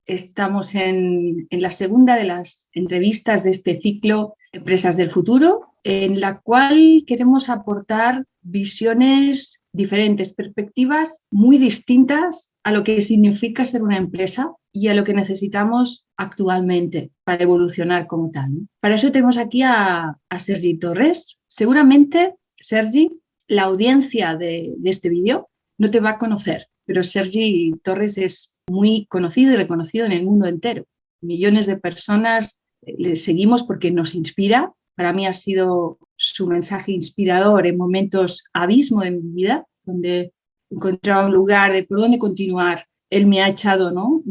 Estamos en la segunda de las entrevistas de este ciclo Empresas del Futuro, en la cual queremos aportar visiones diferentes, perspectivas muy distintas a lo que significa ser una empresa y a lo que necesitamos actualmente para evolucionar como tal, ¿no? Para eso tenemos aquí a Sergi Torres. Seguramente, Sergi, la audiencia de este vídeo no te va a conocer, pero Sergi Torres es muy conocido y reconocido en el mundo entero. Millones de personas le seguimos porque nos inspira. Para mí ha sido su mensaje inspirador en momentos abismo de mi vida, donde encontraba un lugar de por dónde continuar. Él me ha echado, ¿no?,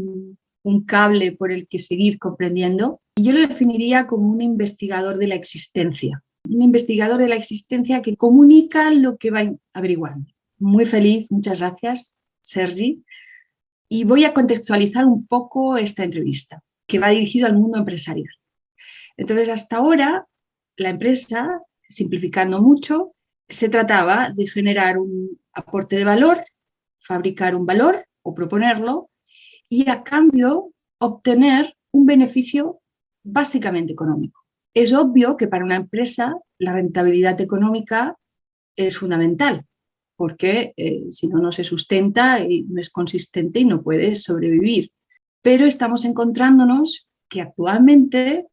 un cable por el que seguir comprendiendo. Y yo lo definiría como un investigador de la existencia. Un investigador de la existencia que comunica lo que va averiguando. Muy feliz, muchas gracias, Sergi. Y voy a contextualizar un poco esta entrevista, que va dirigido al mundo empresarial. Entonces, hasta ahora, la empresa, simplificando mucho, se trataba de generar un aporte de valor, fabricar un valor o proponerlo, y a cambio obtener un beneficio básicamente económico. Es obvio que para una empresa la rentabilidad económica es fundamental, porque si no, no se sustenta y no es consistente y no puede sobrevivir. Pero estamos encontrándonos que actualmente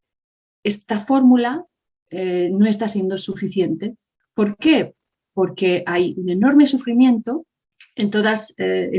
esta fórmula no está siendo suficiente. ¿Por qué? Porque hay un enorme sufrimiento en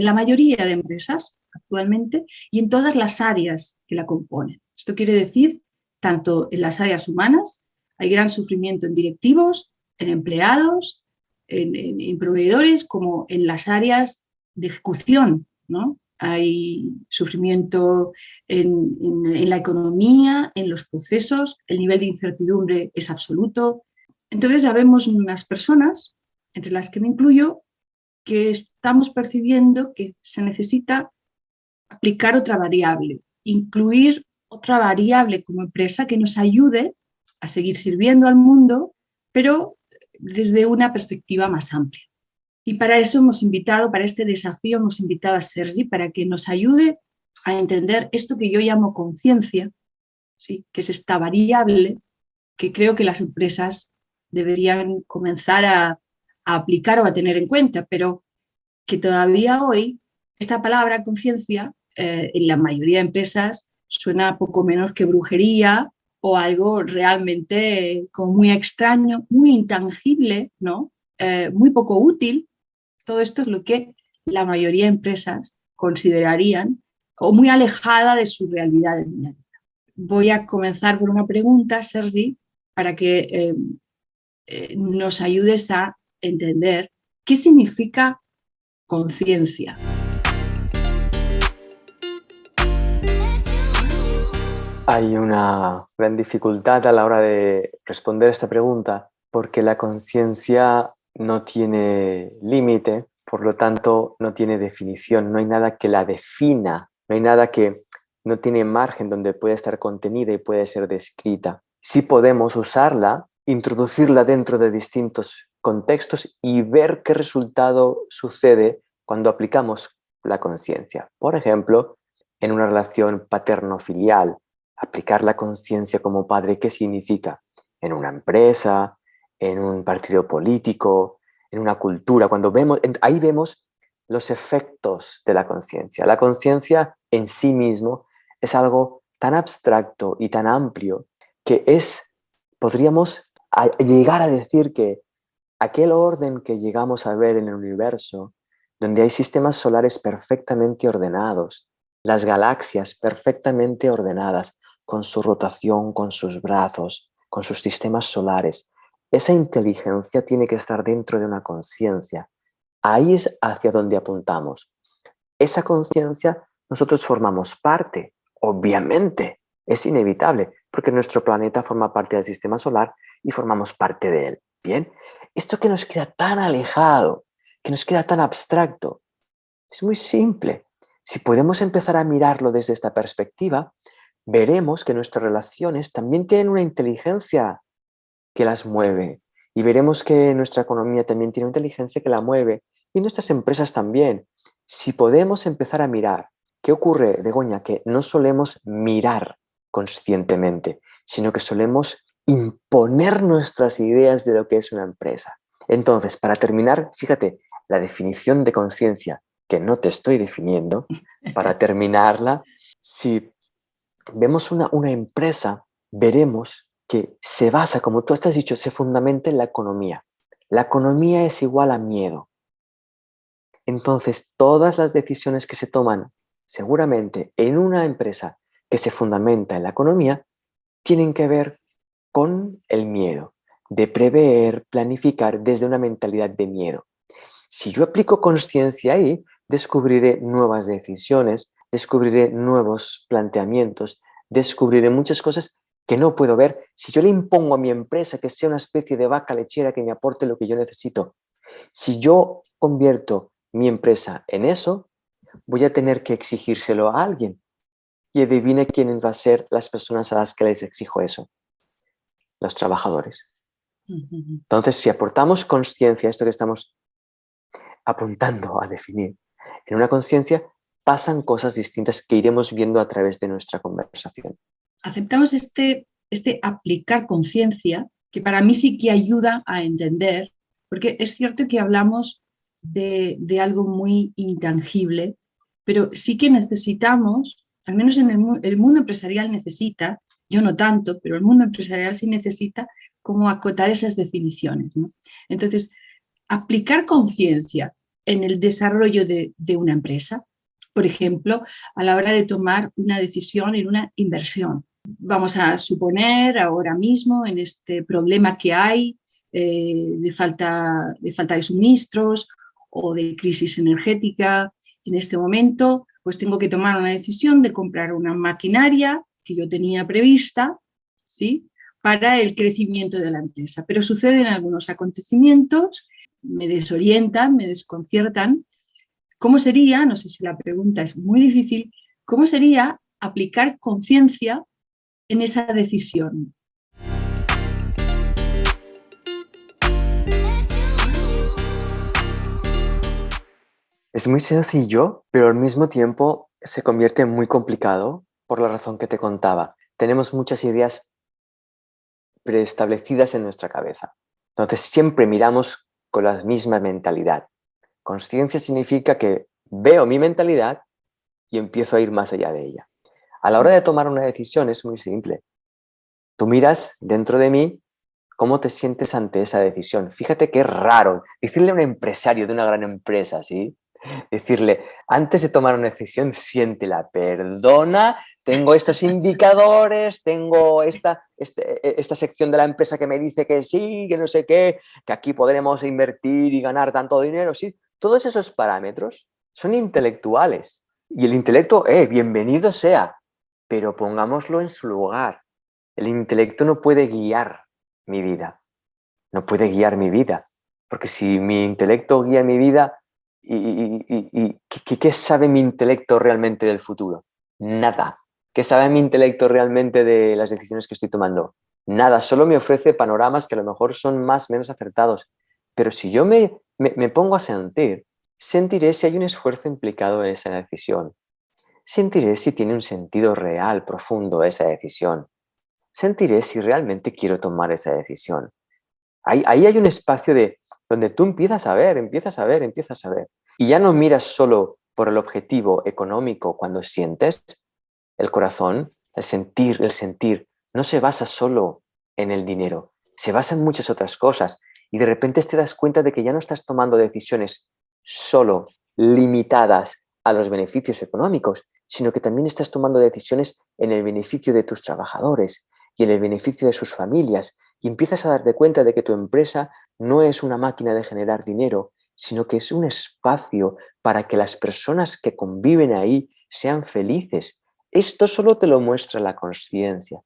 la mayoría de empresas actualmente y en todas las áreas que la componen. Esto quiere decir, tanto en las áreas humanas, hay gran sufrimiento en directivos, en empleados, en proveedores, como en las áreas de ejecución, ¿no? Hay sufrimiento en la economía, en los procesos, el nivel de incertidumbre es absoluto. Entonces ya vemos unas personas, entre las que me incluyo, que estamos percibiendo que se necesita aplicar otra variable, incluir otra variable como empresa que nos ayude a seguir sirviendo al mundo, pero desde una perspectiva más amplia. Y para eso para este desafío, hemos invitado a Sergi para que nos ayude a entender esto que yo llamo conciencia, ¿sí?, que es esta variable que creo que las empresas deberían comenzar a aplicar o a tener en cuenta, pero que todavía hoy esta palabra conciencia en la mayoría de empresas suena poco menos que brujería o algo realmente como muy extraño, muy intangible, ¿no? Muy poco útil. Todo esto es lo que la mayoría de empresas considerarían o muy alejada de su realidad de vida. Voy a comenzar por una pregunta, Sergi, para que nos ayudes a entender qué significa conciencia. Hay una gran dificultad a la hora de responder esta pregunta porque la conciencia no tiene límite, por lo tanto no tiene definición, no hay nada que la defina, no hay nada que no tiene margen donde puede estar contenida y puede ser descrita. Sí podemos usarla, introducirla dentro de distintos contextos y ver qué resultado sucede cuando aplicamos la conciencia. Por ejemplo, en una relación paterno-filial, aplicar la conciencia como padre, ¿qué significa? En una empresa, en un partido político, en una cultura. Ahí vemos los efectos de la conciencia. La conciencia en sí mismo es algo tan abstracto y tan amplio que podríamos llegar a decir que aquel orden que llegamos a ver en el universo, donde hay sistemas solares perfectamente ordenados, las galaxias perfectamente ordenadas, con su rotación, con sus brazos, con sus sistemas solares. Esa inteligencia tiene que estar dentro de una conciencia. Ahí es hacia donde apuntamos. Esa conciencia nosotros formamos parte, obviamente, es inevitable, porque nuestro planeta forma parte del sistema solar y formamos parte de él. Bien, esto que nos queda tan alejado, que nos queda tan abstracto, es muy simple. Si podemos empezar a mirarlo desde esta perspectiva, veremos que nuestras relaciones también tienen una inteligencia que las mueve y veremos que nuestra economía también tiene una inteligencia que la mueve y nuestras empresas también. Si podemos empezar a mirar ¿Qué ocurre, Begoña? Que no solemos mirar conscientemente, sino que solemos imponer nuestras ideas de lo que es una empresa. Entonces, para terminar, fíjate, la definición de conciencia, que no te estoy definiendo, para terminarla, si vemos una empresa, veremos que se basa, como tú has dicho, se fundamenta en la economía. La economía es igual a miedo. Entonces, todas las decisiones que se toman seguramente en una empresa que se fundamenta en la economía tienen que ver con el miedo, de prever, planificar desde una mentalidad de miedo. Si yo aplico conciencia ahí, descubriré nuevas decisiones, descubriré nuevos planteamientos, descubriré muchas cosas que no puedo ver si yo le impongo a mi empresa que sea una especie de vaca lechera que me aporte lo que yo necesito. Si yo convierto mi empresa en eso, voy a tener que exigírselo a alguien. Y adivine quiénes van a ser las personas a las que les exijo eso. Los trabajadores. Entonces, si aportamos conciencia a esto que estamos apuntando a definir, en una conciencia pasan cosas distintas que iremos viendo a través de nuestra conversación. Aceptamos este aplicar conciencia, que para mí sí que ayuda a entender, porque es cierto que hablamos de algo muy intangible, pero sí que necesitamos, al menos en el mundo empresarial necesita, yo no tanto, pero el mundo empresarial sí necesita como acotar esas definiciones, ¿no? Entonces, aplicar conciencia en el desarrollo de una empresa, por ejemplo, a la hora de tomar una decisión en una inversión. Vamos a suponer ahora mismo en este problema que hay de falta de suministros o de crisis energética, en este momento, pues tengo que tomar una decisión de comprar una maquinaria que yo tenía prevista, ¿sí?, para el crecimiento de la empresa. Pero suceden algunos acontecimientos, me desorientan, me desconciertan. ¿Cómo sería, no sé si la pregunta es muy difícil, cómo sería aplicar conciencia en esa decisión? Es muy sencillo, pero al mismo tiempo se convierte en muy complicado por la razón que te contaba. Tenemos muchas ideas preestablecidas en nuestra cabeza. Entonces siempre miramos con la misma mentalidad. Conciencia significa que veo mi mentalidad y empiezo a ir más allá de ella. A la hora de tomar una decisión es muy simple. Tú miras dentro de mí cómo te sientes ante esa decisión. Fíjate qué raro decirle a un empresario de una gran empresa, ¿sí? Decirle, antes de tomar una decisión, siéntela, perdona, tengo estos indicadores, tengo esta sección de la empresa que me dice que sí, que no sé qué, que aquí podremos invertir y ganar tanto dinero, sí. Todos esos parámetros son intelectuales. Y el intelecto, bienvenido sea, pero pongámoslo en su lugar. El intelecto no puede guiar mi vida, no puede guiar mi vida, porque si mi intelecto guía mi vida, ¿qué sabe mi intelecto realmente del futuro? Nada. ¿Qué sabe mi intelecto realmente de las decisiones que estoy tomando? Nada, solo me ofrece panoramas que a lo mejor son más o menos acertados. Pero si yo me pongo a sentir, sentiré si hay un esfuerzo implicado en esa decisión. Sentiré si tiene un sentido real, profundo esa decisión. Sentiré si realmente quiero tomar esa decisión. Ahí hay un espacio donde tú empiezas a ver, empiezas a ver, empiezas a ver. Y ya no miras solo por el objetivo económico cuando sientes. El corazón, el sentir, no se basa solo en el dinero, se basa en muchas otras cosas. Y de repente te das cuenta de que ya no estás tomando decisiones solo limitadas a los beneficios económicos, sino que también estás tomando decisiones en el beneficio de tus trabajadores y en el beneficio de sus familias. Y empiezas a darte cuenta de que tu empresa no es una máquina de generar dinero, sino que es un espacio para que las personas que conviven ahí sean felices. Esto solo te lo muestra la conciencia.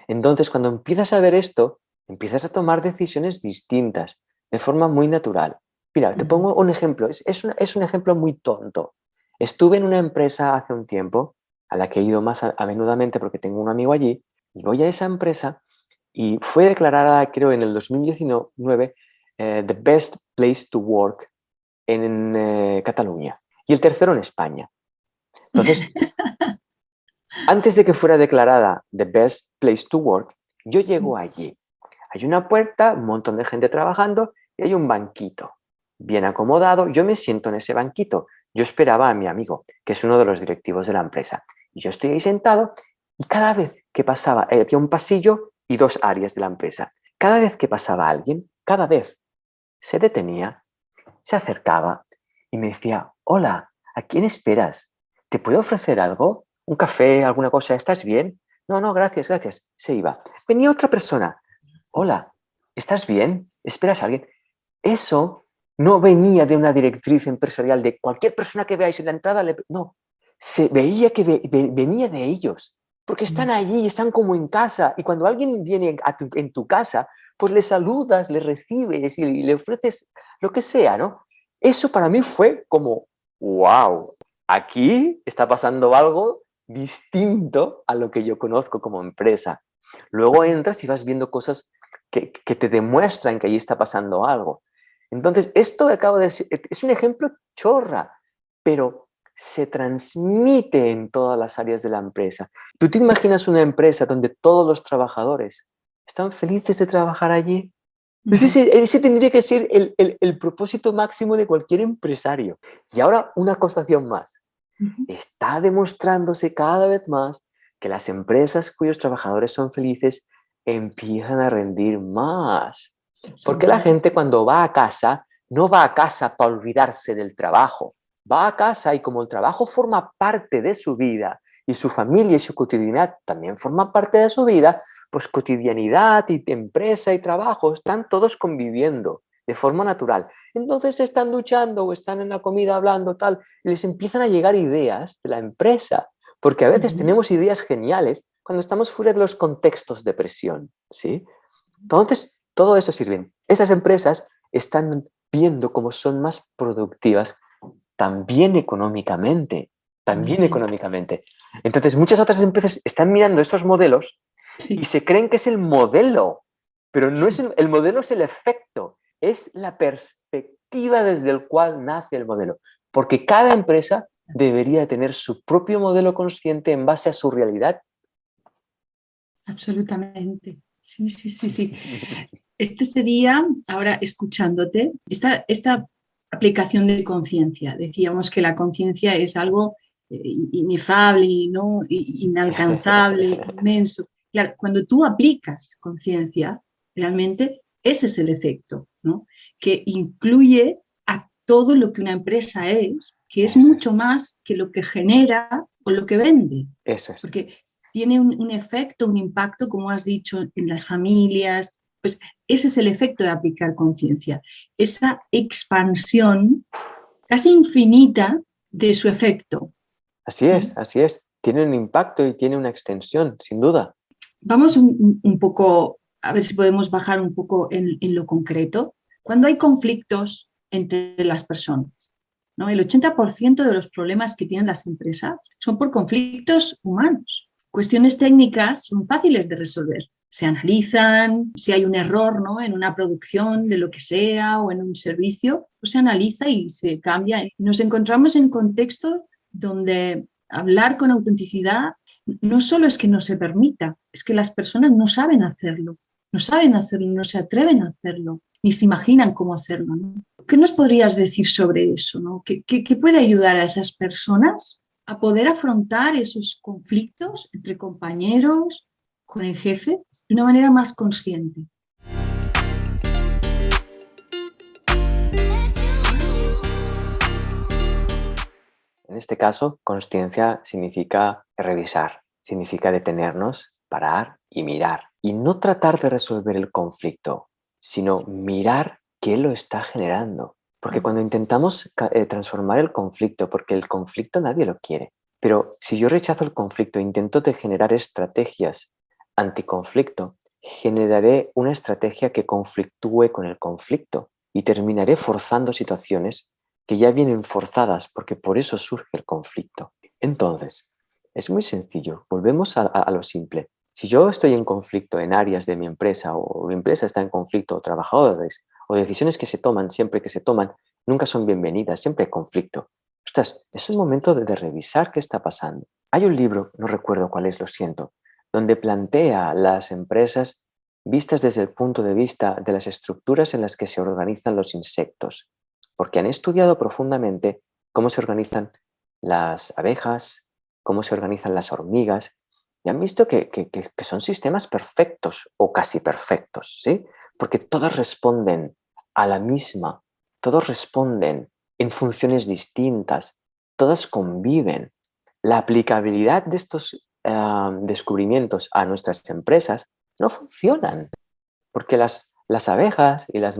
Entonces, cuando empiezas a ver esto, empiezas a tomar decisiones distintas, de forma muy natural. Mira, te pongo un ejemplo. Es un ejemplo muy tonto. Estuve en una empresa hace un tiempo, a la que he ido más a menudamente porque tengo un amigo allí, y voy a esa empresa y fue declarada, creo, en el 2019, the best place to work en Cataluña y el tercero en España. Entonces, antes de que fuera declarada the best place to work, yo llego allí. Hay una puerta, un montón de gente trabajando y hay un banquito bien acomodado. Yo me siento en ese banquito. Yo esperaba a mi amigo, que es uno de los directivos de la empresa. Y yo estoy ahí sentado y cada vez que pasaba, había un pasillo y dos áreas de la empresa. Cada vez que pasaba alguien, cada vez se detenía, se acercaba y me decía, hola, ¿a quién esperas? ¿Te puedo ofrecer algo? ¿Un café? ¿Alguna cosa? ¿Estás bien? No, no, gracias, gracias. Se iba. Venía otra persona. Hola, ¿estás bien? ¿Esperas a alguien? Eso no venía de una directriz empresarial de cualquier persona que veáis en la entrada. No, se veía que venía de ellos, porque están allí, están como en casa. Y cuando alguien viene en tu casa, pues le saludas, le recibes y le ofreces lo que sea, ¿no? Eso para mí fue como, wow, aquí está pasando algo distinto a lo que yo conozco como empresa. Luego entras y vas viendo cosas que te demuestran que ahí está pasando algo. Entonces, esto que acabo de decir es un ejemplo chorra, pero se transmite en todas las áreas de la empresa. ¿Tú te imaginas una empresa donde todos los trabajadores están felices de trabajar allí? Pues ese tendría que ser el propósito máximo de cualquier empresario. Y ahora una acotación más. Está demostrándose cada vez más que las empresas cuyos trabajadores son felices empiezan a rendir más. Porque la gente cuando va a casa, no va a casa para olvidarse del trabajo. Va a casa y como el trabajo forma parte de su vida y su familia y su cotidianidad también forman parte de su vida, pues cotidianidad y empresa y trabajo están todos conviviendo de forma natural. Entonces están duchando o están en la comida hablando tal y les empiezan a llegar ideas de la empresa, porque a veces tenemos ideas geniales cuando estamos fuera de los contextos de presión, ¿sí? Entonces, todo eso sirve. Esas empresas están viendo cómo son más productivas también económicamente, también económicamente. Entonces, muchas otras empresas están mirando estos modelos y se creen que es el modelo, pero no es el modelo, es el efecto, es la perspectiva desde el cual nace el modelo, porque cada empresa debería tener su propio modelo consciente en base a su realidad. Absolutamente. Sí, sí, sí, sí. Este sería, ahora escuchándote, esta aplicación de conciencia. Decíamos que la conciencia es algo inefable, ¿no? Inalcanzable, inmenso. Claro, cuando tú aplicas conciencia, realmente ese es el efecto, ¿no? Que incluye a todo lo que una empresa es, que es mucho más que lo que genera o lo que vende. Eso es. Porque tiene un efecto, un impacto, como has dicho, en las familias. Pues ese es el efecto de aplicar conciencia, esa expansión casi infinita de su efecto. Así es, así es. Tiene un impacto y tiene una extensión, sin duda. Vamos un poco, a ver si podemos bajar un poco en lo concreto. Cuando hay conflictos entre las personas, ¿no? El 80% de los problemas que tienen las empresas son por conflictos humanos. Cuestiones técnicas son fáciles de resolver. Se analizan, si hay un error, ¿no? En una producción de lo que sea o en un servicio, pues se analiza y se cambia. Nos encontramos en contextos donde hablar con autenticidad no solo es que no se permita, es que las personas no saben hacerlo, no se atreven a hacerlo, ni se imaginan cómo hacerlo, ¿no? ¿Qué nos podrías decir sobre eso, ¿no? ¿Qué puede ayudar a esas personas a poder afrontar esos conflictos entre compañeros, con el jefe, de una manera más consciente? En este caso, consciencia significa revisar, significa detenernos, parar y mirar. Y no tratar de resolver el conflicto, sino mirar qué lo está generando. Porque cuando intentamos transformar el conflicto, porque el conflicto nadie lo quiere, pero si yo rechazo el conflicto e intento de generar estrategias anticonflicto, generaré una estrategia que conflictúe con el conflicto y terminaré forzando situaciones que ya vienen forzadas, porque por eso surge el conflicto. Entonces, es muy sencillo, volvemos a lo simple. Si yo estoy en conflicto en áreas de mi empresa o mi empresa está en conflicto, o trabajadores, o decisiones que se toman siempre que se toman, nunca son bienvenidas, siempre hay conflicto. ostras, es un momento de revisar qué está pasando. Hay un libro, no recuerdo cuál es, lo siento, donde plantea las empresas vistas desde el punto de vista de las estructuras en las que se organizan los insectos, porque han estudiado profundamente cómo se organizan las abejas, cómo se organizan las hormigas, y han visto que son sistemas perfectos o casi perfectos, ¿sí? Porque todos responden a la misma, todos responden en funciones distintas, todas conviven. La aplicabilidad de estos descubrimientos a nuestras empresas no funcionan, porque las abejas y las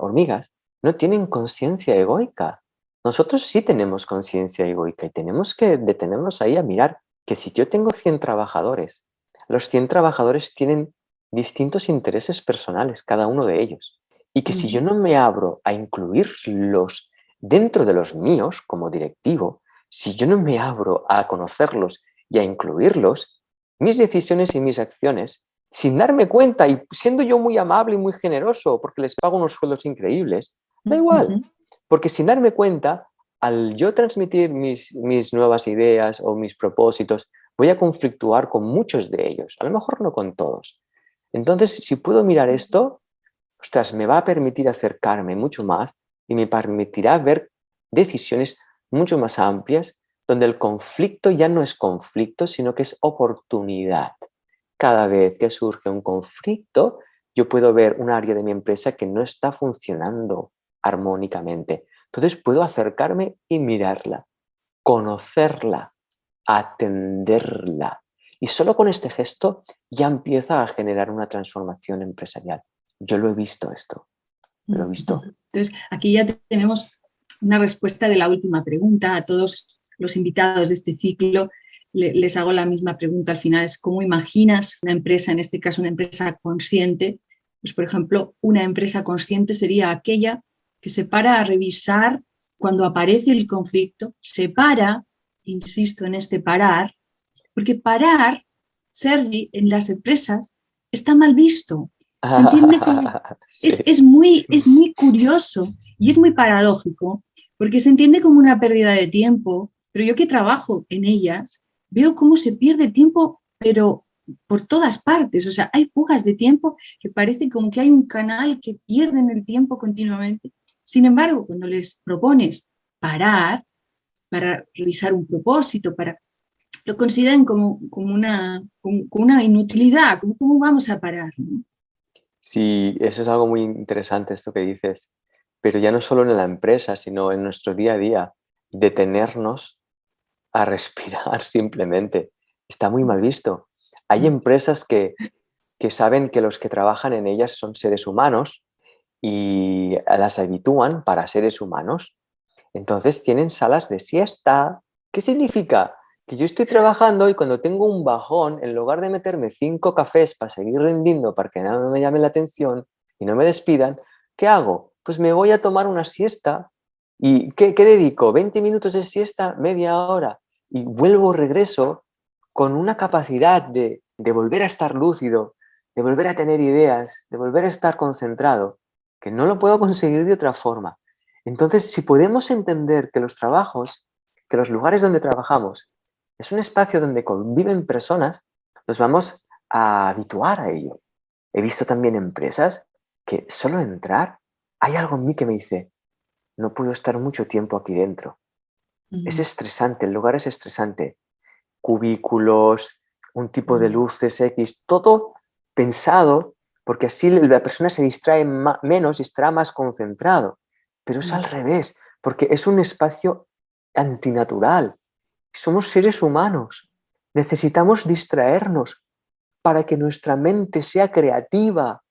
hormigas no tienen conciencia egoica. Nosotros sí tenemos conciencia egoica y tenemos que detenernos ahí a mirar que si yo tengo 100 trabajadores, los 100 trabajadores tienen distintos intereses personales, cada uno de ellos. Y que si yo no me abro a incluirlos dentro de los míos como directivo, si yo no me abro a conocerlos y a incluirlos, mis decisiones y mis acciones, sin darme cuenta y siendo yo muy amable y muy generoso porque les pago unos sueldos increíbles, da igual, porque sin darme cuenta, al yo transmitir mis nuevas ideas o mis propósitos, voy a conflictuar con muchos de ellos, a lo mejor no con todos. Entonces, si puedo mirar esto, ostras, me va a permitir acercarme mucho más y me permitirá ver decisiones mucho más amplias donde el conflicto ya no es conflicto, sino que es oportunidad. Cada vez que surge un conflicto, yo puedo ver un área de mi empresa que no está funcionando armónicamente. Entonces puedo acercarme y mirarla, conocerla, atenderla. Y solo con este gesto ya empieza a generar una transformación empresarial. Yo lo he visto esto, lo he visto. Entonces, aquí ya tenemos una respuesta de la última pregunta. A todos los invitados de este ciclo les hago la misma pregunta al final, es ¿cómo imaginas una empresa, en este caso una empresa consciente? Pues, por ejemplo, una empresa consciente sería aquella que se para a revisar cuando aparece el conflicto, se para, insisto en este parar, porque parar, Sergi, en las empresas está mal visto. Se entiende como, Sí. es muy curioso y es muy paradójico, porque se entiende como una pérdida de tiempo, pero yo que trabajo en ellas, veo cómo se pierde tiempo, pero por todas partes. O sea, hay fugas de tiempo que parece como que hay un canal que pierden el tiempo continuamente. Sin embargo, cuando les propones parar para revisar un propósito, lo consideran como una inutilidad, como cómo vamos a parar, ¿no? Sí, eso es algo muy interesante esto que dices, pero ya no solo en la empresa, sino en nuestro día a día, detenernos a respirar simplemente. Está muy mal visto. Hay empresas que saben que los que trabajan en ellas son seres humanos y las habitúan para seres humanos. Entonces tienen salas de siesta. ¿Qué significa? Que yo estoy trabajando y cuando tengo un bajón, en lugar de meterme 5 cafés para seguir rindiendo para que nada me llame la atención y no me despidan, ¿qué hago? Pues me voy a tomar una siesta. ¿Y qué dedico? ¿20 minutos de siesta? ¿Media hora? Y regreso con una capacidad de volver a estar lúcido, de volver a tener ideas, de volver a estar concentrado, que no lo puedo conseguir de otra forma. Entonces, si podemos entender que los trabajos, que los lugares donde trabajamos, es un espacio donde conviven personas, nos vamos a habituar a ello. He visto también empresas que solo entrar, hay algo en mí que me dice, no puedo estar mucho tiempo aquí dentro. Es estresante, el lugar es estresante. Cubículos, un tipo de luces X, todo pensado porque así la persona se distrae menos y estará más concentrado. Pero es al revés, porque es un espacio antinatural. Somos seres humanos. Necesitamos distraernos para que nuestra mente sea creativa.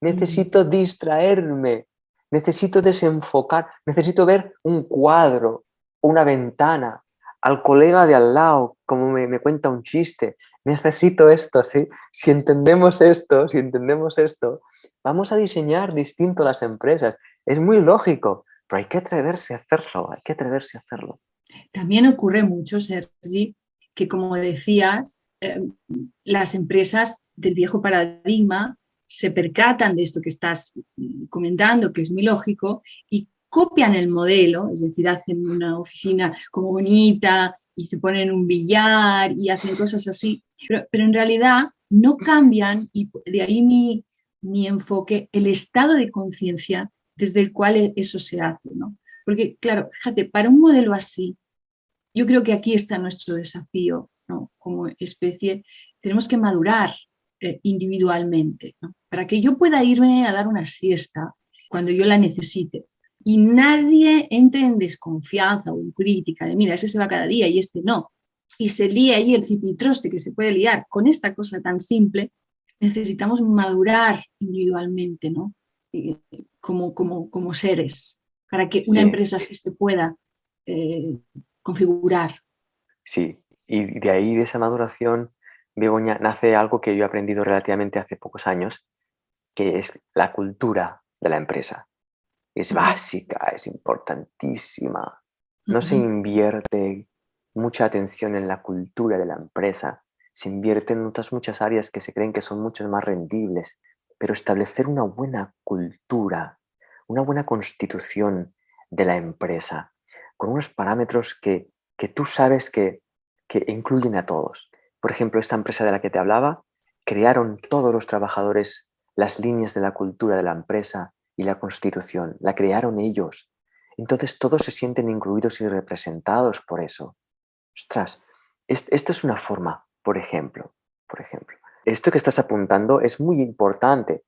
Necesito distraerme, necesito desenfocar, necesito ver un cuadro, una ventana, al colega de al lado, como me cuenta un chiste. Necesito esto, ¿sí? Si entendemos esto, vamos a diseñar distinto las empresas. Es muy lógico, pero hay que atreverse a hacerlo, hay que atreverse a hacerlo. También ocurre mucho, Sergi, que como decías, las empresas del viejo paradigma se percatan de esto que estás comentando, que es muy lógico, y copian el modelo, es decir, hacen una oficina como bonita y se ponen un billar y hacen cosas así, pero en realidad no cambian, y de ahí mi enfoque, el estado de conciencia desde el cual eso se hace, ¿no? Porque, claro, fíjate, para un modelo así, yo creo que aquí está nuestro desafío, ¿no? Como especie, tenemos que madurar individualmente, ¿no? Para que yo pueda irme a dar una siesta cuando yo la necesite y nadie entre en desconfianza o en crítica de, mira, ese se va cada día y este no. Y se lía ahí el cipitroste que se puede liar con esta cosa tan simple. Necesitamos madurar individualmente, ¿no? Como seres, para que una Sí, empresa sí se pueda configurar. sí. Y de ahí, de esa maduración, Begoña, nace algo que yo he aprendido relativamente hace pocos años, que es la cultura de la empresa. Es Uh-huh. básica, es importantísima. No se Uh-huh. invierte mucha atención en la cultura de la empresa, se invierte en otras muchas áreas que se creen que son mucho más rendibles, pero establecer una buena cultura, una buena constitución de la empresa, con unos parámetros que tú sabes que incluyen a todos. Por ejemplo, esta empresa de la que te hablaba, crearon todos los trabajadores las líneas de la cultura de la empresa y la constitución, la crearon ellos. Entonces todos se sienten incluidos y representados por eso. Ostras, esto es una forma, por ejemplo. Esto que estás apuntando es muy importante.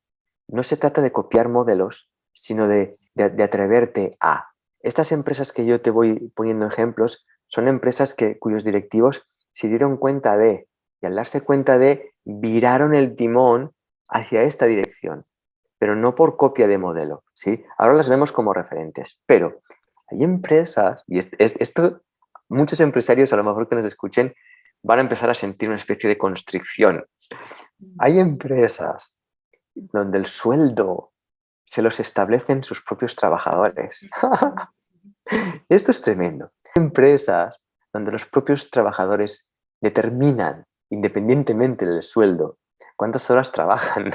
No se trata de copiar modelos, sino de atreverte a. Estas empresas que yo te voy poniendo ejemplos son empresas cuyos directivos se dieron cuenta y al darse cuenta viraron el timón hacia esta dirección, pero no por copia de modelo, ¿sí? Ahora las vemos como referentes, pero hay empresas, y esto muchos empresarios a lo mejor que nos escuchen van a empezar a sentir una especie de constricción. Hay empresas donde el sueldo se los establecen sus propios trabajadores. Esto es tremendo. Hay empresas donde los propios trabajadores determinan, independientemente del sueldo, cuántas horas trabajan.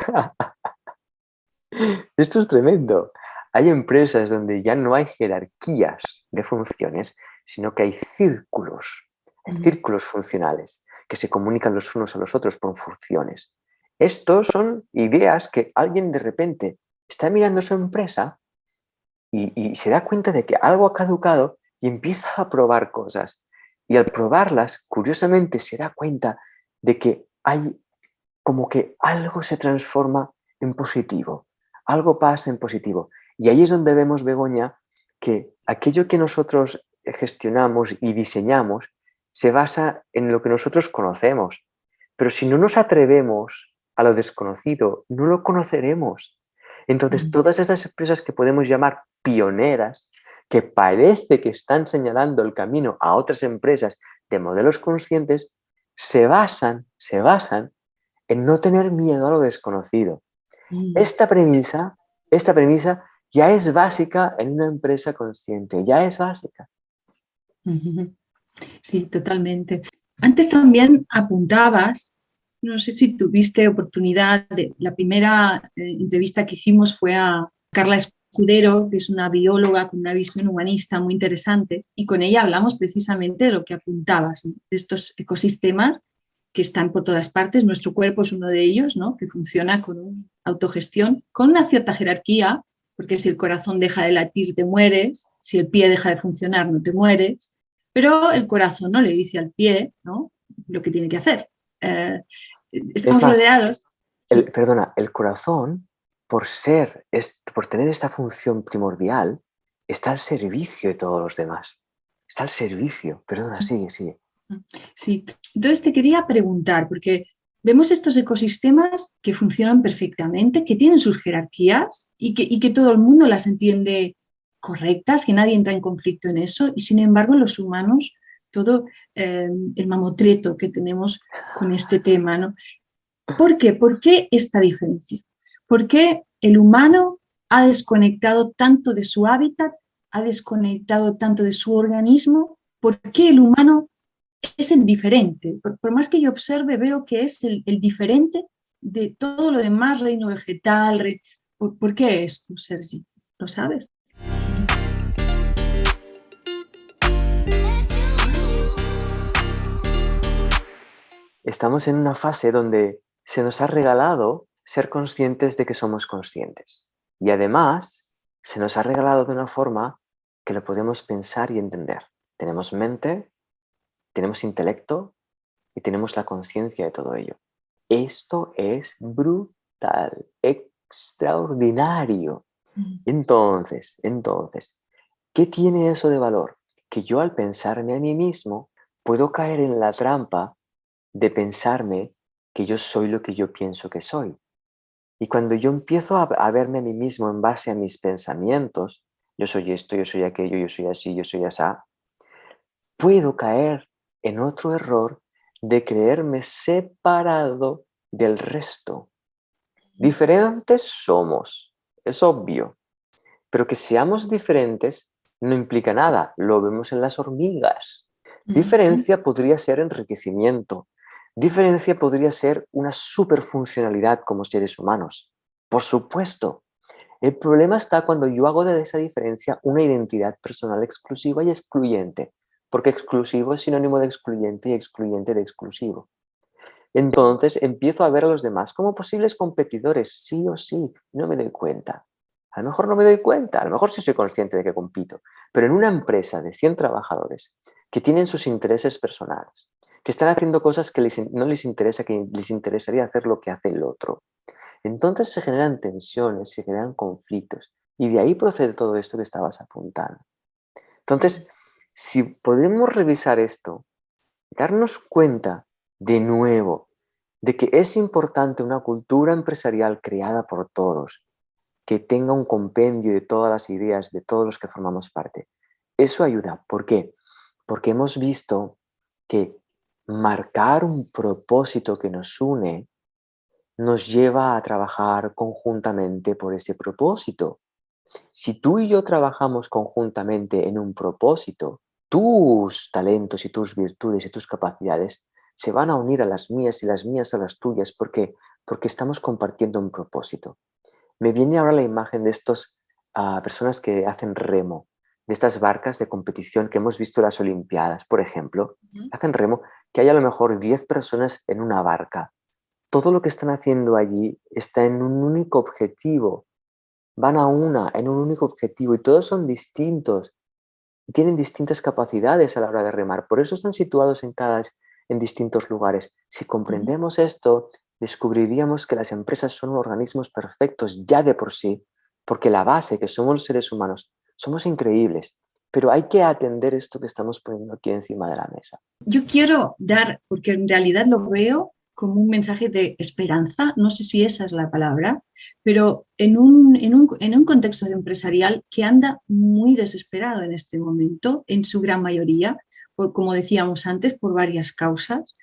Esto es tremendo. Hay empresas donde ya no hay jerarquías de funciones, sino que hay círculos funcionales que se comunican los unos a los otros por funciones. Estos son ideas que alguien de repente está mirando su empresa y se da cuenta de que algo ha caducado y empieza a probar cosas. Y al probarlas, curiosamente se da cuenta de que hay como que algo se transforma en positivo, algo pasa en positivo. Y ahí es donde vemos, Begoña, que aquello que nosotros gestionamos y diseñamos se basa en lo que nosotros conocemos. Pero si no nos atrevemos a lo desconocido, no lo conoceremos. Entonces, Uh-huh. todas estas empresas que podemos llamar pioneras, que parece que están señalando el camino a otras empresas de modelos conscientes, se basan en no tener miedo a lo desconocido. Uh-huh. Esta premisa ya es básica en una empresa consciente, ya es básica. Uh-huh. Sí, totalmente. Antes también apuntabas, no sé si tuviste oportunidad, la primera entrevista que hicimos fue a Carla Escudero, que es una bióloga con una visión humanista muy interesante, y con ella hablamos precisamente de lo que apuntabas, ¿no? De estos ecosistemas que están por todas partes. Nuestro cuerpo es uno de ellos, ¿no? Que funciona con una autogestión, con una cierta jerarquía, porque si el corazón deja de latir te mueres, si el pie deja de funcionar no te mueres, pero el corazón no le dice al pie, ¿no?, lo que tiene que hacer. Es Estamos más, rodeados. Sí. el corazón, por tener esta función primordial, está al servicio de todos los demás. Está al servicio. Perdona, sigue, sigue. Sí, entonces te quería preguntar, porque vemos estos ecosistemas que funcionan perfectamente, que tienen sus jerarquías y que todo el mundo las entiende correctas, que nadie entra en conflicto en eso, y sin embargo los humanos, todo el mamotreto que tenemos con este tema, ¿no? ¿Por qué? ¿Por qué esta diferencia? ¿Por qué el humano ha desconectado tanto de su hábitat, ha desconectado tanto de su organismo? ¿Por qué el humano es el diferente? Por más que yo observe, veo que es el diferente de todo lo demás, reino vegetal. ¿Por qué esto, Sergi? ¿Lo sabes? estamos en una fase donde se nos ha regalado ser conscientes de que somos conscientes. Y además, se nos ha regalado de una forma que lo podemos pensar y entender. Tenemos mente, tenemos intelecto y tenemos la conciencia de todo ello. Esto es brutal, extraordinario. Entonces, ¿qué tiene eso de valor? Que yo al pensarme a mí mismo puedo caer en la trampa de pensarme que yo soy lo que yo pienso que soy. Y cuando yo empiezo a verme a mí mismo en base a mis pensamientos, yo soy esto, yo soy aquello, yo soy así, yo soy asá, puedo caer en otro error de creerme separado del resto. Diferentes somos, es obvio, pero que seamos diferentes no implica nada, lo vemos en las hormigas. Diferencia podría ser enriquecimiento, diferencia podría ser una superfuncionalidad como seres humanos, por supuesto. El problema está cuando yo hago de esa diferencia una identidad personal exclusiva y excluyente, porque exclusivo es sinónimo de excluyente y excluyente de exclusivo. Entonces empiezo a ver a los demás como posibles competidores, sí o sí, no me doy cuenta. A lo mejor no me doy cuenta, a lo mejor sí soy consciente de que compito, pero en una empresa de 100 trabajadores que tienen sus intereses personales, que están haciendo cosas que no les interesa, que les interesaría hacer lo que hace el otro, entonces se generan tensiones, se generan conflictos y de ahí procede todo esto que estabas apuntando. Entonces, si podemos revisar esto, darnos cuenta de nuevo de que es importante una cultura empresarial creada por todos, que tenga un compendio de todas las ideas de todos los que formamos parte. Eso ayuda. ¿Por qué? Porque hemos visto que marcar un propósito que nos une nos lleva a trabajar conjuntamente por ese propósito. Si tú y yo trabajamos conjuntamente en un propósito, tus talentos y tus virtudes y tus capacidades se van a unir a las mías y las mías a las tuyas porque estamos compartiendo un propósito. Me viene ahora la imagen de estas personas que hacen remo, de estas barcas de competición que hemos visto en las Olimpiadas, por ejemplo, hacen remo, que hay a lo mejor 10 personas en una barca. Todo lo que están haciendo allí está en un único objetivo, van a una, en un único objetivo y todos son distintos y tienen distintas capacidades a la hora de remar. Por eso están situados en distintos lugares. Si comprendemos esto, descubriríamos que las empresas son organismos perfectos ya de por sí, porque la base, que somos los seres humanos, somos increíbles. Pero hay que atender esto que estamos poniendo aquí encima de la mesa. Yo quiero dar, porque en realidad lo veo como un mensaje de esperanza, no sé si esa es la palabra, pero en un contexto empresarial que anda muy desesperado en este momento, en su gran mayoría, como decíamos antes, por varias causas.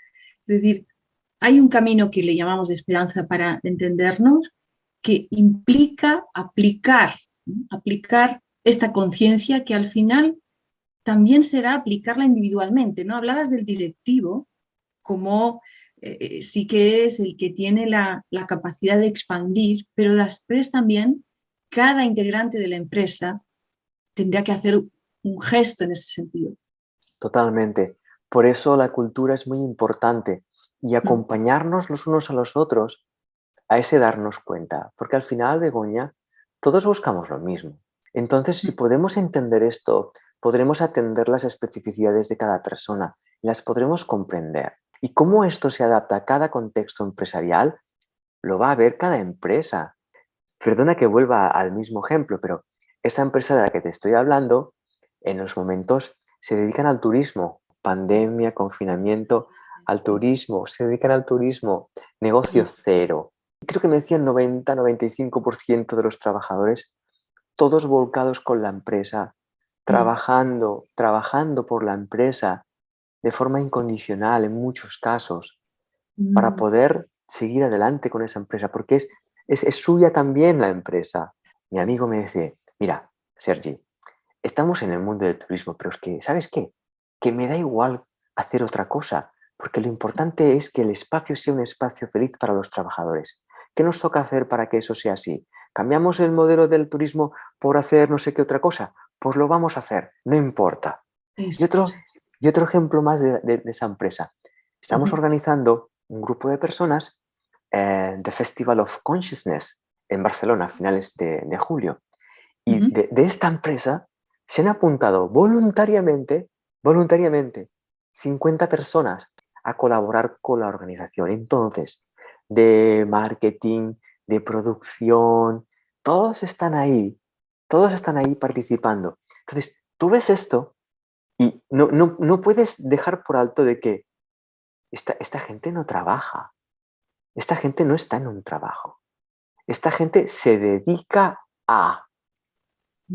Es decir, hay un camino que le llamamos de esperanza para entendernos, que implica aplicar, ¿no? Aplicar esta conciencia que al final también será aplicarla individualmente, ¿no? Hablabas del directivo como sí que es el que tiene la capacidad de expandir, pero después también cada integrante de la empresa tendría que hacer un gesto en ese sentido. Totalmente. Por eso la cultura es muy importante y Mm. acompañarnos los unos a los otros a ese darnos cuenta, porque al final, Begoña, todos buscamos lo mismo. Entonces, si podemos entender esto, podremos atender las especificidades de cada persona, las podremos comprender. Y cómo esto se adapta a cada contexto empresarial, lo va a ver cada empresa. Perdona que vuelva al mismo ejemplo, pero esta empresa de la que te estoy hablando, en los momentos se dedican al turismo, pandemia, confinamiento, al turismo, se dedican al turismo, negocio cero. Creo que me decían 90-95% de los trabajadores, todos volcados con la empresa, trabajando por la empresa de forma incondicional en muchos casos, para Mm. poder seguir adelante con esa empresa, porque es suya también la empresa. Mi amigo me dice, mira, Sergi, estamos en el mundo del turismo, pero es que, ¿sabes qué? Que me da igual hacer otra cosa, porque lo importante es que el espacio sea un espacio feliz para los trabajadores. ¿Qué nos toca hacer para que eso sea así? ¿Cambiamos el modelo del turismo por hacer no sé qué otra cosa? Pues lo vamos a hacer, no importa. Y Eso otro, es. y otro ejemplo más de esa empresa. Estamos organizando un grupo de personas de Festival of Consciousness en Barcelona a finales de julio. Y de esta empresa se han apuntado voluntariamente 50 personas a colaborar con la organización. Entonces, de marketing, de producción, todos están ahí participando. Entonces, tú ves esto y no puedes dejar por alto de que esta gente no trabaja, esta gente no está en un trabajo, esta gente se dedica a,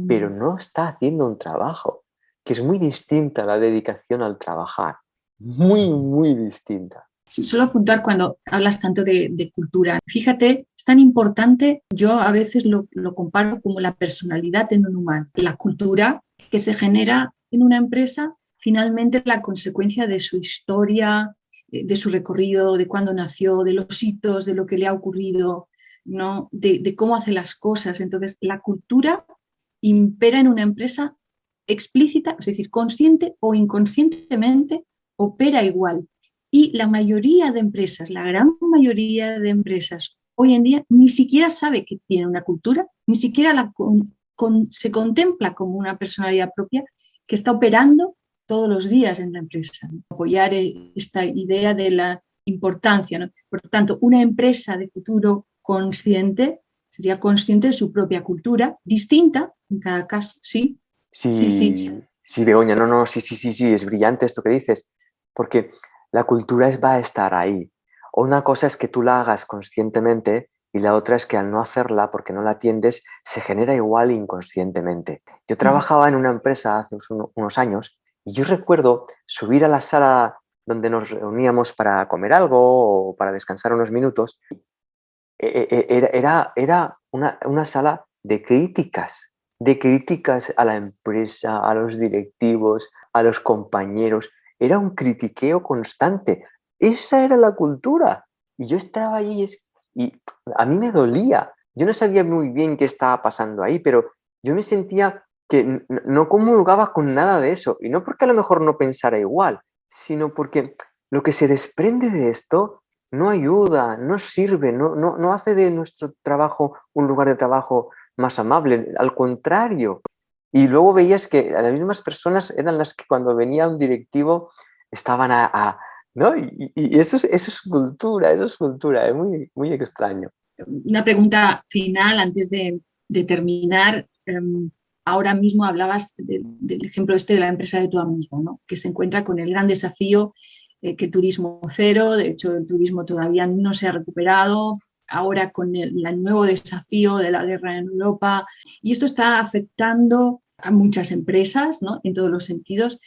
pero no está haciendo un trabajo, que es muy distinta la dedicación al trabajar, muy distinta. Sí, solo apuntar cuando hablas tanto de cultura. Fíjate, es tan importante, yo a veces lo comparo como la personalidad en un humano. La cultura que se genera en una empresa, finalmente la consecuencia de su historia, de su recorrido, de cuándo nació, de los hitos, de lo que le ha ocurrido, ¿no? De cómo hace las cosas. Entonces, la cultura impera en una empresa explícita, es decir, consciente o inconscientemente, opera igual. Y la mayoría de empresas, la gran mayoría de empresas hoy en día ni siquiera sabe que tiene una cultura, ni siquiera se contempla como una personalidad propia que está operando todos los días en la empresa. ¿No? Apoyar esta idea de la importancia. ¿No? Por tanto, una empresa de futuro consciente sería consciente de su propia cultura, distinta en cada caso, sí. Sí, Begoña, sí, es brillante esto que dices, porque la cultura va a estar ahí. Una cosa es que tú la hagas conscientemente y la otra es que al no hacerla, porque no la atiendes, se genera igual inconscientemente. Yo trabajaba en una empresa hace unos años y yo recuerdo subir a la sala donde nos reuníamos para comer algo o para descansar unos minutos. Era una sala de críticas a la empresa, a los directivos, a los compañeros. Era un critiqueo constante. Esa era la cultura. Y yo estaba allí y a mí me dolía. Yo no sabía muy bien qué estaba pasando ahí, pero yo me sentía que no comulgaba con nada de eso. Y no porque a lo mejor no pensara igual, sino porque lo que se desprende de esto no ayuda, no sirve, no hace de nuestro trabajo un lugar de trabajo más amable, al contrario. Y luego veías que las mismas personas eran las que cuando venía un directivo estaban ¿no? Y eso es cultura, es muy extraño. Una pregunta final antes de terminar. Ahora mismo hablabas del ejemplo este de la empresa de tu amigo, ¿no? Que se encuentra con el gran desafío que el turismo cero, de hecho el turismo todavía no se ha recuperado, ahora con el nuevo desafío de la guerra en Europa, y esto está afectando a muchas empresas, ¿no? En todos los sentidos,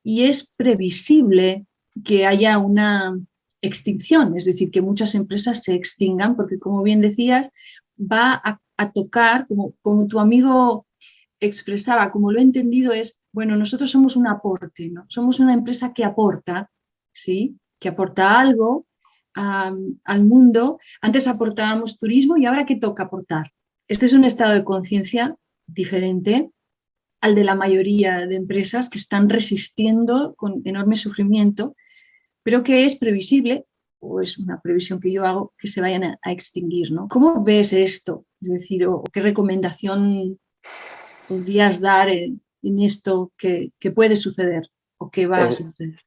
y es previsible que haya una extinción, es decir, que muchas empresas se extingan, porque como bien decías, va a tocar, como tu amigo expresaba, como lo he entendido, es, bueno, nosotros somos un aporte, ¿no? Somos una empresa que aporta, ¿sí? Que aporta algo al mundo. Antes aportábamos turismo y ahora ¿qué toca aportar? Este es un estado de conciencia diferente al de la mayoría de empresas que están resistiendo con enorme sufrimiento, pero que es previsible, o es una previsión que yo hago, que se vayan a extinguir, ¿no? ¿Cómo ves esto? Es decir, o qué recomendación podrías dar en esto que puede suceder o que va a Es, suceder?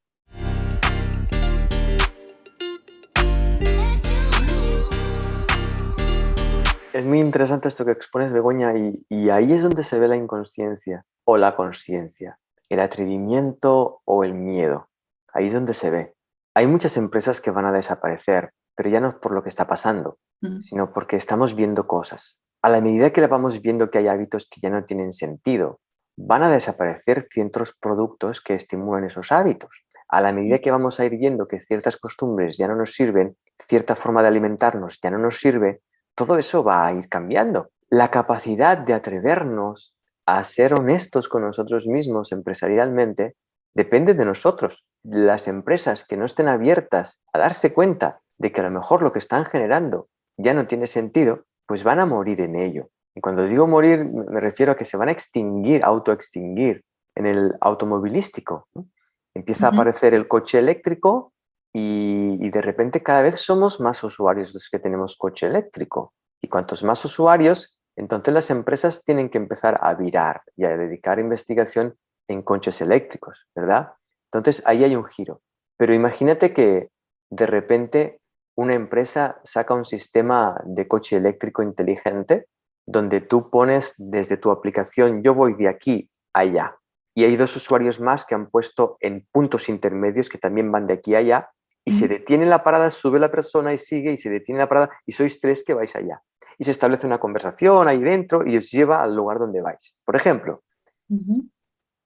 es muy interesante esto que expones, Begoña, y ahí es donde se ve la inconsciencia o la consciencia, el atrevimiento o el miedo. Ahí es donde se ve. Hay muchas empresas que van a desaparecer, pero ya no es por lo que está pasando, sino porque estamos viendo cosas. A la medida que vamos viendo que hay hábitos que ya no tienen sentido, van a desaparecer ciertos productos que estimulan esos hábitos. A la medida que vamos a ir viendo que ciertas costumbres ya no nos sirven, cierta forma de alimentarnos ya no nos sirve, todo eso va a ir cambiando. La capacidad de atrevernos a ser honestos con nosotros mismos empresarialmente depende de nosotros. Las empresas que no estén abiertas a darse cuenta de que a lo mejor lo que están generando ya no tiene sentido, pues van a morir en ello. Y cuando digo morir me refiero a que se van a extinguir, autoextinguir en el automovilístico, ¿no? Empieza a aparecer el coche eléctrico y de repente cada vez somos más usuarios los que tenemos coche eléctrico. Y cuantos más usuarios, entonces las empresas tienen que empezar a virar y a dedicar investigación en coches eléctricos, ¿verdad? Entonces ahí hay un giro. Pero imagínate que de repente una empresa saca un sistema de coche eléctrico inteligente donde tú pones desde tu aplicación, yo voy de aquí a allá. Y hay dos usuarios más que han puesto en puntos intermedios que también van de aquí a allá y se detiene la parada, sube la persona y sigue y se detiene la parada y sois tres que vais allá. Y se establece una conversación ahí dentro y os lleva al lugar donde vais. Por ejemplo,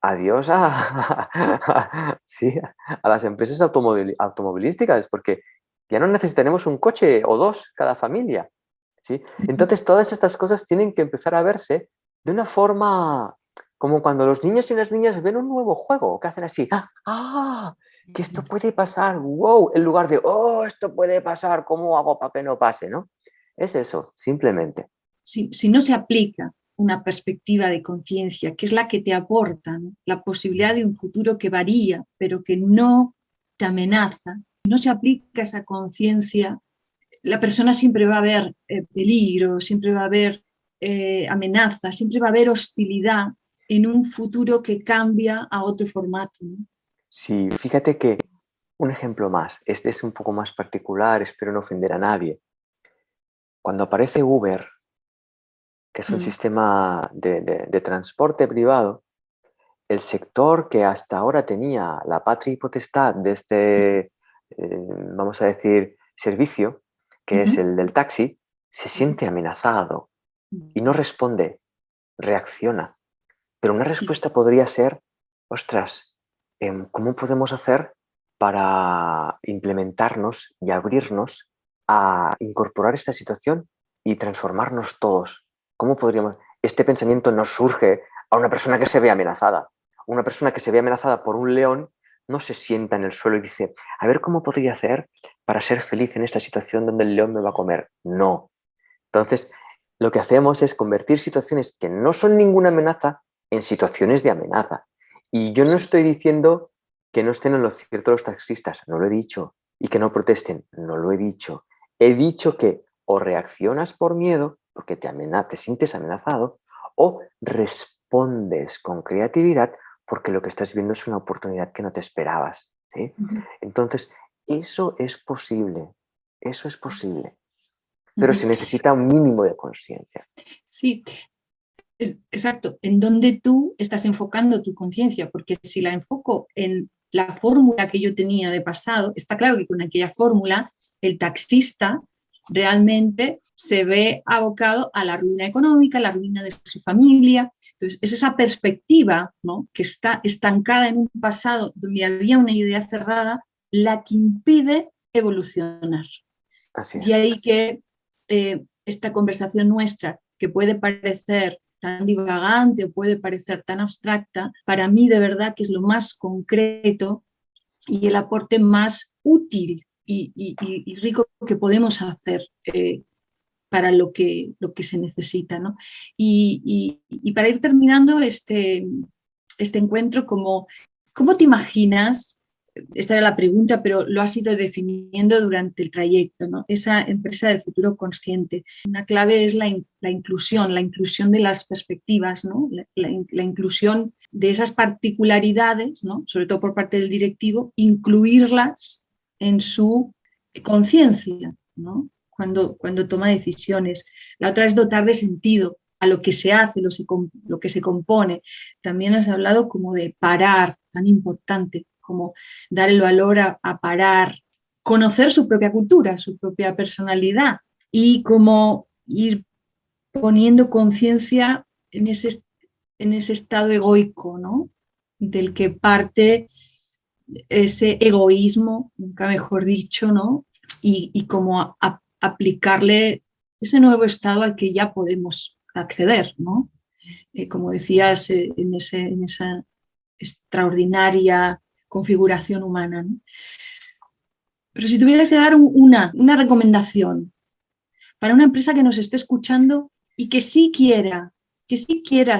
adiós sí, a las empresas automovilísticas, porque ya no necesitaremos un coche o dos cada familia. ¿Sí? Entonces todas estas cosas tienen que empezar a verse de una forma como cuando los niños y las niñas ven un nuevo juego, que hacen así, que esto puede pasar, wow, en lugar de, oh, esto puede pasar, ¿cómo hago para que no pase? ¿No? Es eso, simplemente. Si no se aplica una perspectiva de conciencia, que es la que te aporta, ¿no?, la posibilidad de un futuro que varía, pero que no te amenaza, no se aplica esa conciencia, la persona siempre va a ver peligro, siempre va a haber amenaza, siempre va a haber hostilidad en un futuro que cambia a otro formato, ¿no? Sí, fíjate que un ejemplo más, este es un poco más particular, espero no ofender a nadie. Cuando aparece Uber, que es un sistema de transporte privado, el sector que hasta ahora tenía la patria y potestad de este, vamos a decir, servicio, que es el del taxi, se siente amenazado y no responde, reacciona. Pero una respuesta podría ser, ostras, ¿cómo podemos hacer para implementarnos y abrirnos a incorporar esta situación y transformarnos todos? ¿Cómo podríamos? Este pensamiento no surge a una persona que se ve amenazada. Una persona que se ve amenazada por un león no se sienta en el suelo y dice, a ver cómo podría hacer para ser feliz en esta situación donde el león me va a comer. No. Entonces, lo que hacemos es convertir situaciones que no son ninguna amenaza en situaciones de amenaza. Y yo no estoy diciendo que no estén en lo cierto los taxistas, no lo he dicho. Y que no protesten, no lo he dicho. He dicho que o reaccionas por miedo, porque te sientes amenazado, o respondes con creatividad porque lo que estás viendo es una oportunidad que no te esperabas. ¿Sí? Entonces, eso es posible. Eso es posible. Pero se necesita un mínimo de conciencia. Sí, exacto. En donde tú estás enfocando tu conciencia, porque si la enfoco en la fórmula que yo tenía de pasado, está claro que con aquella fórmula el taxista realmente se ve abocado a la ruina económica, a la ruina de su familia. Entonces, es esa perspectiva, ¿no?, que está estancada en un pasado donde había una idea cerrada, la que impide evolucionar. Así De es. ahí que esta conversación nuestra, que puede parecer tan divagante o puede parecer tan abstracta, para mí de verdad que es lo más concreto y el aporte más útil y rico que podemos hacer para lo que se necesita, ¿no? Y para ir terminando este encuentro, ¿cómo te imaginas? Esta era la pregunta, pero lo has ido definiendo durante el trayecto, ¿no? Esa empresa del futuro consciente. Una clave es la inclusión de las perspectivas, ¿no? La inclusión de esas particularidades, ¿no?, sobre todo por parte del directivo, incluirlas en su conciencia, ¿no?, cuando toma decisiones. La otra es dotar de sentido a lo que se hace, lo que se compone. También has hablado como de parar, tan importante, como dar el valor a parar, conocer su propia cultura, su propia personalidad y como ir poniendo conciencia en ese estado egoico, ¿no?, del que parte ese egoísmo, nunca mejor dicho, ¿no?, y como aplicarle ese nuevo estado al que ya podemos acceder, ¿no? Como decías, en esa extraordinaria configuración humana, ¿no? Pero si tuvieras que dar una recomendación para una empresa que nos esté escuchando y que sí quiera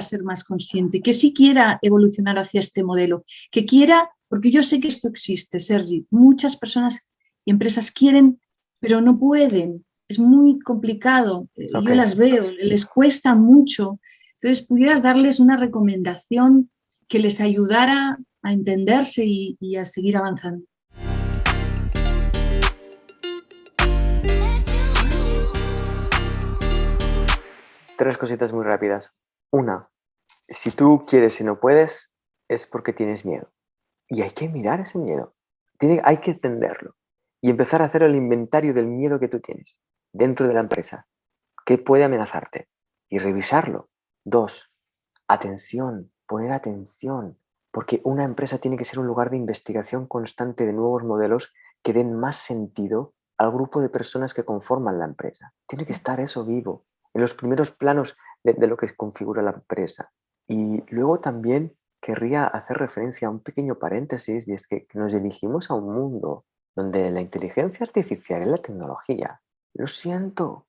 ser más consciente, que sí quiera evolucionar hacia este modelo, que quiera, porque yo sé que esto existe, Sergi, muchas personas y empresas quieren, pero no pueden. Es muy complicado. Yo las veo, les cuesta mucho. Entonces, pudieras darles una recomendación que les ayudara a entenderse y a seguir avanzando. Tres cositas muy rápidas. Una, si tú quieres y no puedes, es porque tienes miedo. Y hay que mirar ese miedo. Hay que entenderlo. Y empezar a hacer el inventario del miedo que tú tienes dentro de la empresa. ¿Qué puede amenazarte? Y revisarlo. Dos, atención, poner atención. Porque una empresa tiene que ser un lugar de investigación constante de nuevos modelos que den más sentido al grupo de personas que conforman la empresa. Tiene que estar eso vivo, en los primeros planos de lo que configura la empresa. Y luego también querría hacer referencia a un pequeño paréntesis, y es que nos dirigimos a un mundo donde la inteligencia artificial y la tecnología, lo siento,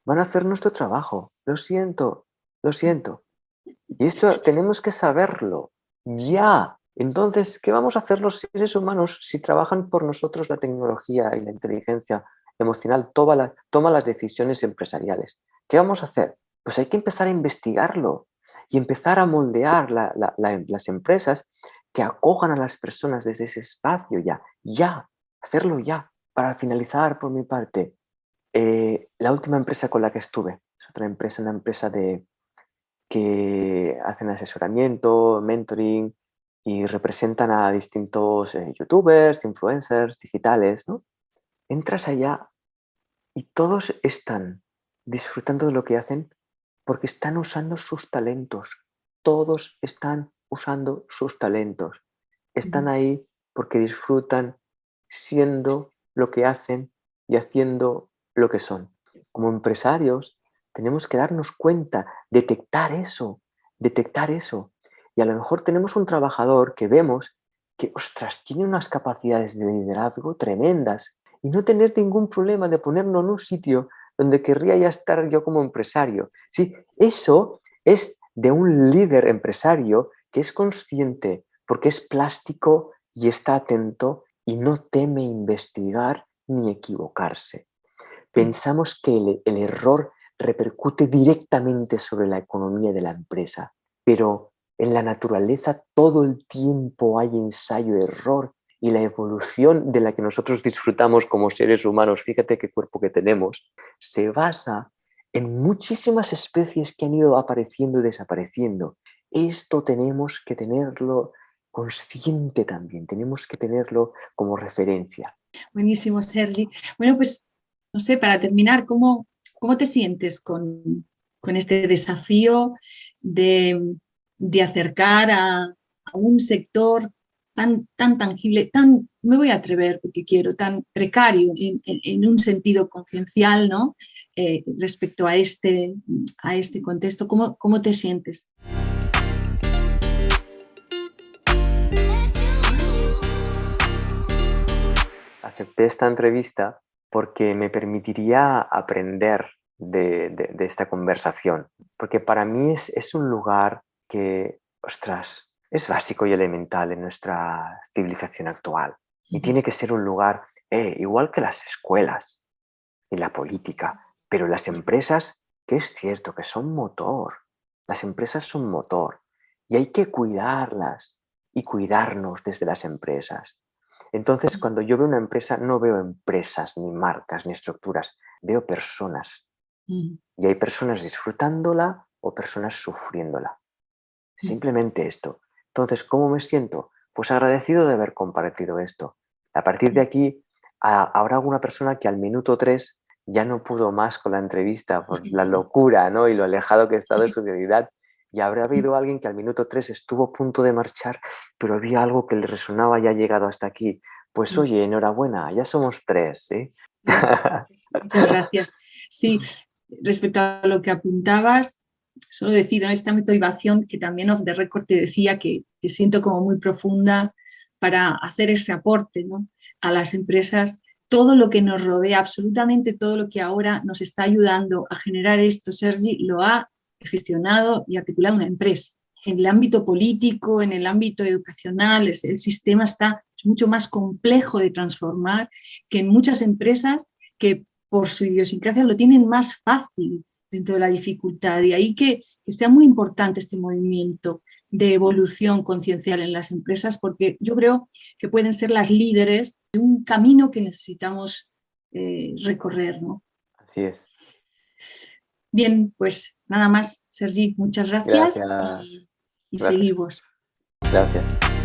van a hacer nuestro trabajo, lo siento, lo siento. Y esto tenemos que saberlo ya. Entonces, ¿qué vamos a hacer los seres humanos si trabajan por nosotros la tecnología y la inteligencia emocional toma las decisiones empresariales? ¿Qué vamos a hacer? Pues hay que empezar a investigarlo y empezar a moldear las empresas que acojan a las personas desde ese espacio ya, hacerlo ya. Para finalizar, por mi parte, la última empresa con la que estuve es otra empresa, una empresa que hacen asesoramiento, mentoring y representan a distintos youtubers, influencers digitales, ¿no? Entras allá y todos están disfrutando de lo que hacen porque están usando sus talentos. Todos están usando sus talentos. Están ahí porque disfrutan siendo lo que hacen y haciendo lo que son. Como empresarios tenemos que darnos cuenta, detectar eso. Y a lo mejor tenemos un trabajador que vemos que, ostras, tiene unas capacidades de liderazgo tremendas y no tener ningún problema de ponerlo en un sitio donde querría ya estar yo como empresario. Sí, eso es de un líder empresario que es consciente porque es plástico y está atento y no teme investigar ni equivocarse. Pensamos que el error repercute directamente sobre la economía de la empresa, pero en la naturaleza todo el tiempo hay ensayo-error y la evolución de la que nosotros disfrutamos como seres humanos, fíjate qué cuerpo que tenemos, se basa en muchísimas especies que han ido apareciendo y desapareciendo. Esto tenemos que tenerlo consciente también, tenemos que tenerlo como referencia. Buenísimo, Sergi. Bueno, pues, no sé, para terminar, ¿cómo te sientes con este desafío de acercar a un sector tan tangible, me voy a atrever porque quiero, tan precario en un sentido conciencial, ¿no? Respecto a este contexto? ¿Cómo te sientes? Acepté esta entrevista porque me permitiría aprender de esta conversación. Porque para mí es un lugar que, ostras, es básico y elemental en nuestra civilización actual. Y tiene que ser un lugar, igual que las escuelas y la política, pero las empresas, que es cierto que son motor. Las empresas son motor y hay que cuidarlas y cuidarnos desde las empresas. Entonces, cuando yo veo una empresa, no veo empresas, ni marcas, ni estructuras, veo personas. Y hay personas disfrutándola o personas sufriéndola. Simplemente esto. Entonces, ¿cómo me siento? Pues agradecido de haber compartido esto. A partir de aquí, habrá alguna persona que al minuto 3 ya no pudo más con la entrevista por la locura, ¿no? Y lo alejado que está de su realidad. Y habrá habido alguien que al minuto 3 estuvo a punto de marchar, pero había algo que le resonaba y ha llegado hasta aquí. Pues oye, enhorabuena, ya somos 3, ¿sí? Muchas gracias. Sí, respecto a lo que apuntabas, solo decir, ¿no?, esta motivación que también off the record te decía que siento como muy profunda para hacer ese aporte, ¿no?, a las empresas. Todo lo que nos rodea, absolutamente todo lo que ahora nos está ayudando a generar esto, Sergi, lo ha gestionado y articulado una empresa. En el ámbito político, en el ámbito educacional, el sistema está es mucho más complejo de transformar que en muchas empresas que por su idiosincrasia lo tienen más fácil dentro de la dificultad. Y ahí que sea muy importante este movimiento de evolución conciencial en las empresas, porque yo creo que pueden ser las líderes de un camino que necesitamos recorrer, ¿no? Así es. Bien, pues nada más, Sergi, muchas gracias Gracias. y Gracias. seguimos. Gracias.